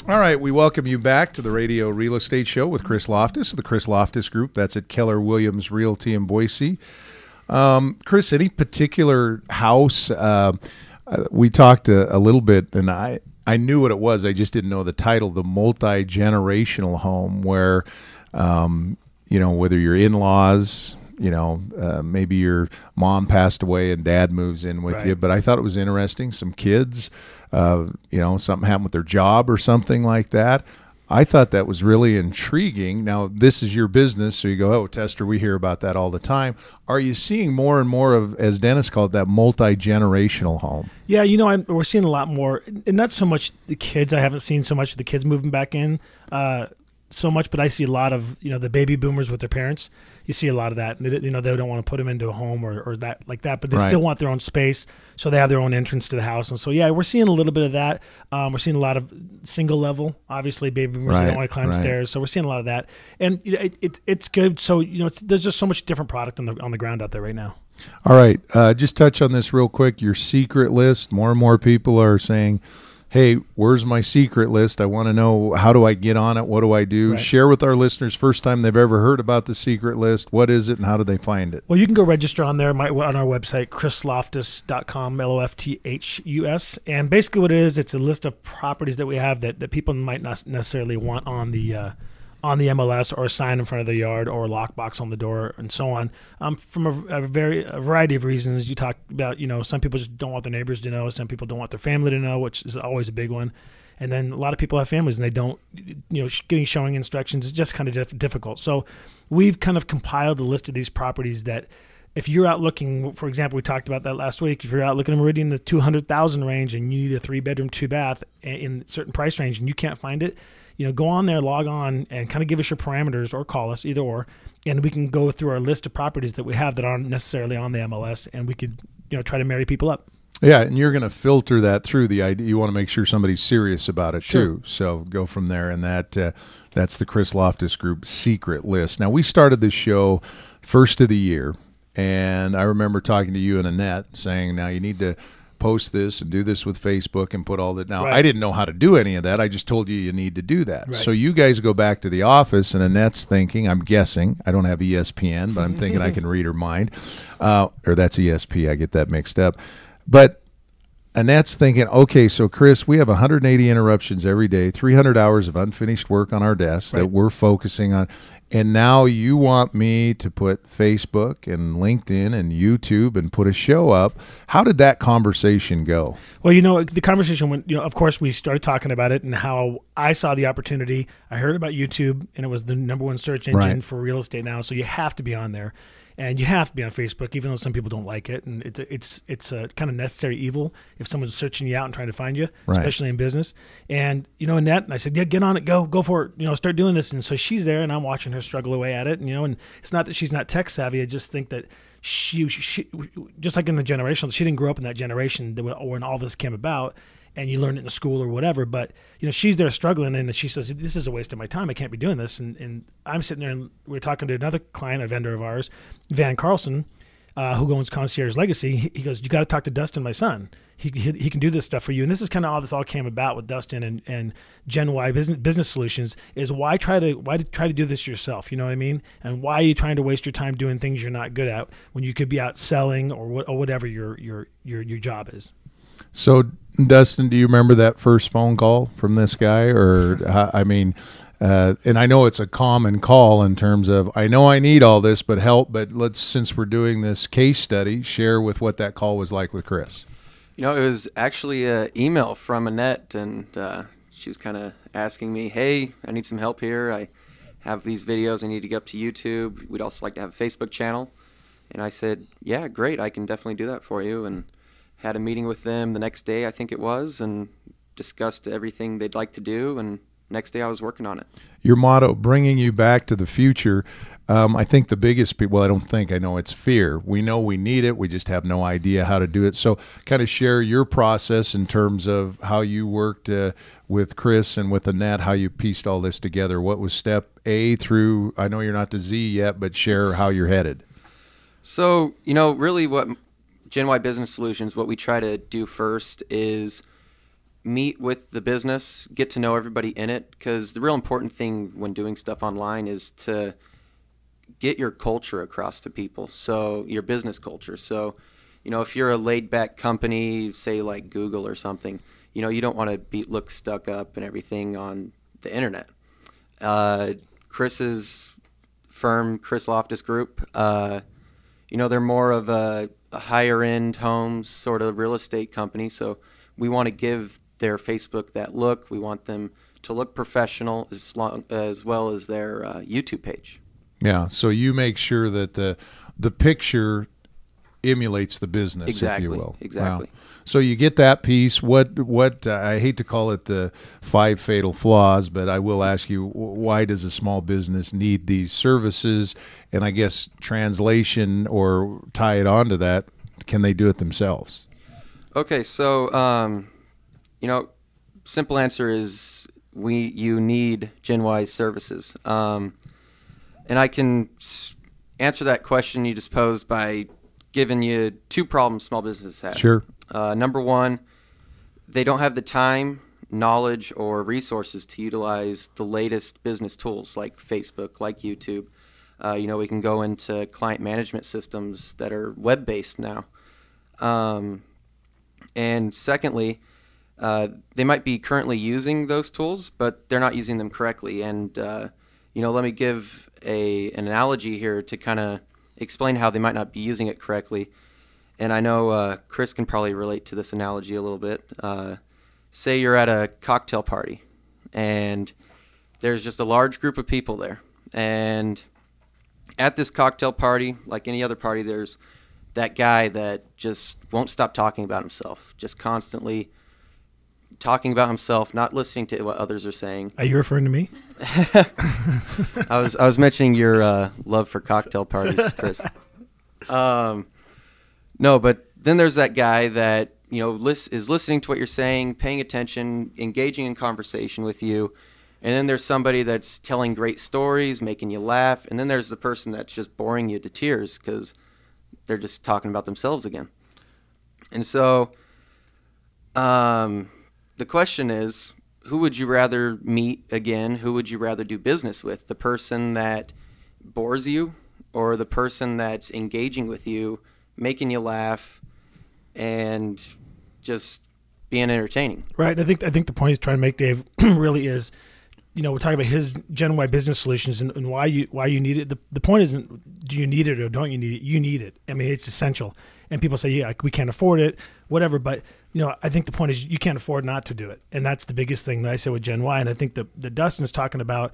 All right, we welcome you back to the Radio Real Estate Show with Chris Lofthus of the Chris Lofthus Group. That's at Keller Williams Realty in Boise. Chris, any particular house? We talked a little bit, and I knew what it was. I just didn't know the title, the multi-generational home, where, whether your in-laws, maybe your mom passed away and dad moves in with you. But I thought it was interesting. Some kids, something happened with their job or something like that. I thought that was really intriguing. Now, this is your business, so you go, oh, Tester, we hear about that all the time. Are you seeing more and more of, as Dennis called it, that multi-generational home? Yeah, we're seeing a lot more, and not so much the kids. I haven't seen so much of the kids moving back in so much, but I see a lot of, the baby boomers with their parents. You see a lot of that. They don't want to put them into a home or that like that, but they still want their own space, so they have their own entrance to the house. And so, yeah, we're seeing a little bit of that. We're seeing a lot of single level, obviously, baby boomers they don't want to climb stairs. So we're seeing a lot of that, and it's good. So there's just so much different product on the ground out there right now. All right, just touch on this real quick. Your secret list. More and more people are saying, hey, where's my secret list? I want to know, how do I get on it? What do I do? Right. Share with our listeners, first time they've ever heard about the secret list. What is it and how do they find it? Well, you can go register on there on our website, chrislofthus.com, Lofthus. And basically what it is, it's a list of properties that we have that people might not necessarily want on the MLS, or a sign in front of the yard, or a lockbox on the door, and so on. From a variety of reasons. You talk about, some people just don't want their neighbors to know. Some people don't want their family to know, which is always a big one. And then a lot of people have families and they don't, getting showing instructions is just kind of difficult. So we've kind of compiled a list of these properties that, if you're out looking, for example, we talked about that last week. If you're out looking at Meridian, the 200,000 range, and you need a 3-bedroom, 2-bath in a certain price range, and you can't find it, go on there, log on, and kind of give us your parameters, or call us, either or, and we can go through our list of properties that we have that aren't necessarily on the MLS, and we could, try to marry people up. Yeah, and you're going to filter that through the idea. You want to make sure somebody's serious about it too. So go from there, and that's the Chris Lofthus Group secret list. Now, we started this show first of the year, and I remember talking to you and Annette saying, now you need to post this and do this with Facebook and put all that. Now, I didn't know how to do any of that. I just told you need to do that. So you guys go back to the office, and Annette's thinking, I'm guessing, I don't have ESPN, but I'm thinking I can read her mind. Or that's ESP. I get that mixed up. But Annette's thinking, okay, so Chris, we have 180 interruptions every day, 300 hours of unfinished work on our desk that we're focusing on. And now you want me to put Facebook and LinkedIn and YouTube and put a show up. How did that conversation go? Well, the conversation went, of course, we started talking about it and how I saw the opportunity. I heard about YouTube, and it was the #1 search engine for real estate now. So you have to be on there. And you have to be on Facebook, even though some people don't like it. And it's a kind of necessary evil if someone's searching you out and trying to find you, especially in business. And, Annette, and I said, yeah, get on it, go for it, start doing this. And so she's there, and I'm watching her struggle away at it. And it's not that she's not tech savvy. I just think that she just like in the generation, she didn't grow up in that generation when all this came about, and you learn it in school or whatever. But, she's there struggling, and she says, this is a waste of my time. I can't be doing this. And I'm sitting there, and we're talking to another client, a vendor of ours, Carlson, who owns Concierge Legacy. He goes, you got to talk to Dustin, my son. He can do this stuff for you. And this is kind of how this all came about with Dustin and GenY Business Solutions, is why try to do this yourself? You know what I mean? And why are you trying to waste your time doing things you're not good at when you could be out selling or whatever your job is? So, Dustin, do you remember that first phone call from this guy? Or, and I know it's a common call in terms of, I know I need all this, but help. But since we're doing this case study, share with what that call was like with Chris. It was actually an email from Annette, and she was kind of asking me, hey, I need some help here. I have these videos I need to get up to YouTube. We'd also like to have a Facebook channel. And I said, yeah, great, I can definitely do that for you. And had a meeting with them the next day, I think it was, and discussed everything they'd like to do, and next day I was working on it. Your motto, bringing you back to the future. I think the biggest, I know it's fear. We know we need it. We just have no idea how to do it. So kind of share your process in terms of how you worked with Chris and with Annette, how you pieced all this together. What was step A through, I know you're not to Z yet, but share how you're headed. So, really what GenY Business Solutions, what we try to do first is meet with the business, get to know everybody in it, because the real important thing when doing stuff online is to get your culture across to people, so your business culture. So, if you're a laid-back company, say like Google or something, you don't want to look stuck up and everything on the internet. Chris's firm, Chris Lofthus Group, they're more of a higher-end homes sort of real estate company, so we want to give their Facebook that look. We want them to look professional as well as their YouTube page. Yeah, so you make sure that the picture emulates the business, exactly, if you will. Exactly. Wow. So you get that piece. What I hate to call it the 5 fatal flaws, but I will ask you, why does a small business need these services? And I guess translation, or tie it onto that, can they do it themselves? Okay, so simple answer is you need GenY Services. And I can answer that question you just posed by giving you 2 problems small businesses have. Sure. Number one, they don't have the time, knowledge, or resources to utilize the latest business tools like Facebook, like YouTube. We can go into client management systems that are web-based now. And secondly, they might be currently using those tools, but they're not using them correctly. And let me give an analogy here to kind of explain how they might not be using it correctly. And I know Chris can probably relate to this analogy a little bit. Say you're at a cocktail party, and there's just a large group of people there. And at this cocktail party, like any other party, there's that guy that just won't stop talking about himself, just constantly talking about himself, not listening to what others are saying. Are you referring to me? I was mentioning your love for cocktail parties, Chris. No, but then there's that guy that is listening to what you're saying, paying attention, engaging in conversation with you, and then there's somebody that's telling great stories, making you laugh, and then there's the person that's just boring you to tears because they're just talking about themselves again. And so the question is, who would you rather meet again? Who would you rather do business with? The person that bores you, or the person that's engaging with you, making you laugh, and just being entertaining? Right. I think the point he's trying to make, Dave, really is, we're talking about his GenY business solutions and why you need it. The point isn't do you need it or don't you need it. You need it. I mean, it's essential. And people say, yeah, we can't afford it, whatever. But I think the point is you can't afford not to do it, and that's the biggest thing that I say with GenY. And I think that Dustin's talking about,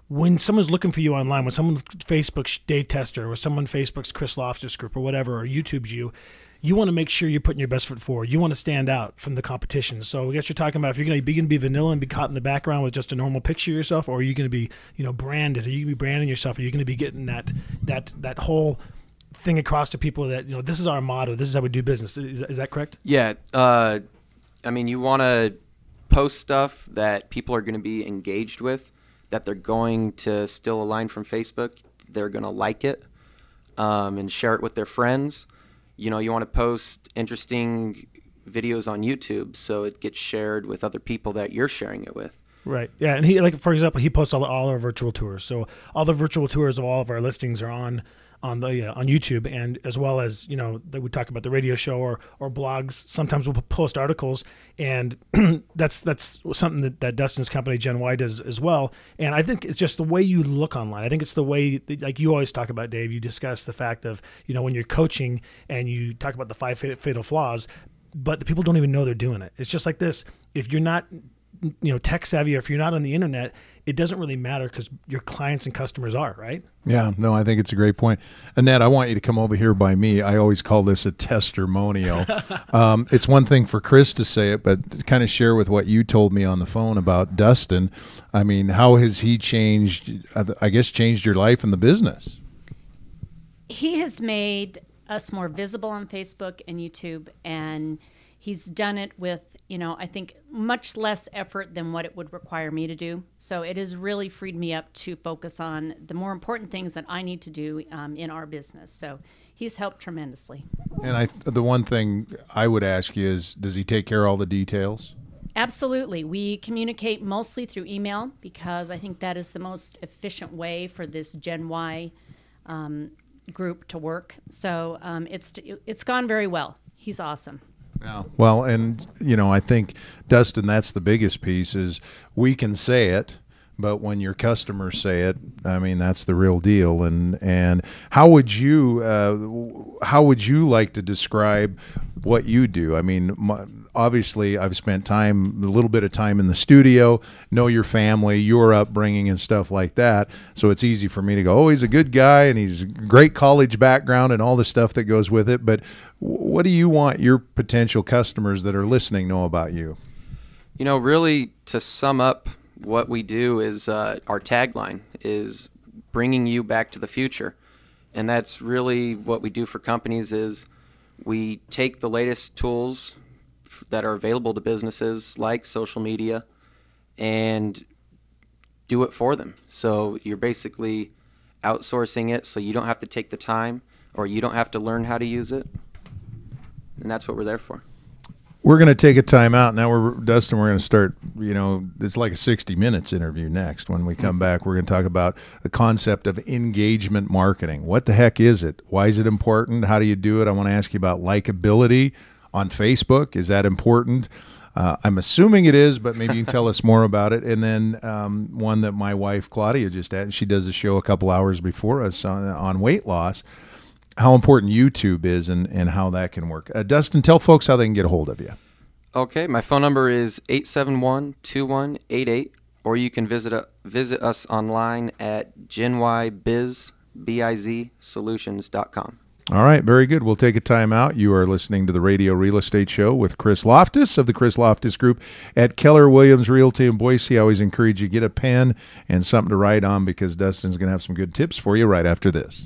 when someone's looking for you online, when someone Facebook's Dave Tester, or someone Facebook's Chris Lofthus Group, or whatever, or YouTube's you want to make sure you're putting your best foot forward. You want to stand out from the competition. So I guess you're talking about if you're going to be vanilla and be caught in the background with just a normal picture of yourself, or are you going to be, branded? Are you going to be branding yourself? Are you going to be getting that whole thing across to people that, this is our motto. This is how we do business. Is that correct? Yeah. You want to post stuff that people are going to be engaged with, that they're going to steal a line from Facebook. They're going to like it and share it with their friends. You want to post interesting videos on YouTube so it gets shared with other people that you're sharing it with. Right. Yeah. And he, for example, he posts all our virtual tours. So all the virtual tours of all of our listings are on YouTube, and as well as that we talk about the radio show or blogs. Sometimes we'll post articles, and that's something that Dustin's company GenY does as well. And I think it's just the way you look online. I think it's the way, like you always talk about, Dave. You discuss the fact of when you're coaching and you talk about the 5 fatal flaws, but the people don't even know they're doing it. It's just like this: if you're not tech savvy, or if you're not on the internet, it doesn't really matter because your clients and customers are, right? Yeah, no, I think it's a great point. Annette, I want you to come over here by me. I always call this a testimonial. It's one thing for Chris to say it, but kind of share with what you told me on the phone about Dustin. I mean, how has he changed your life and the business? He has made us more visible on Facebook and YouTube, and he's done it with, I think much less effort than what it would require me to do. So it has really freed me up to focus on the more important things that I need to do in our business. So he's helped tremendously. And the one thing I would ask you is, does he take care of all the details? Absolutely. We communicate mostly through email because I think that is the most efficient way for this GenY group to work. So it's gone very well. He's awesome. Yeah. Well, and, I think, Dustin, that's the biggest piece is we can say it, but when your customers say it, I mean, that's the real deal. And how would you like to describe what you do? I mean, obviously, I've spent a little bit of time in the studio, know your family, your upbringing, and stuff like that. So it's easy for me to go, oh, he's a good guy, and he's great college background, and all the stuff that goes with it. But what do you want your potential customers that are listening know about you? Really, to sum up, what we do is our tagline is bringing you back to the future. And that's really what we do for companies is we take the latest tools that are available to businesses like social media and do it for them. So you're basically outsourcing it so you don't have to take the time or you don't have to learn how to use it. And that's what we're there for. We're going to take a time out. Now, Dustin, we're going to start, it's like a 60 Minutes interview next. When we come back, we're going to talk about the concept of engagement marketing. What the heck is it? Why is it important? How do you do it? I want to ask you about likability on Facebook. Is that important? I'm assuming it is, but maybe you can tell us more about it. And then one that my wife, Claudia, just had. She does a show a couple hours before us on weight loss. How important YouTube is and how that can work. Dustin, tell folks how they can get a hold of you. Okay, my phone number is 871-2188, or you can visit us online at GenYBizSolutions.com. All right, very good. We'll take a time out. You are listening to the Radio Real Estate Show with Chris Lofthus of the Chris Lofthus Group at Keller Williams Realty in Boise. I always encourage you to get a pen and something to write on because Dustin's going to have some good tips for you right after this.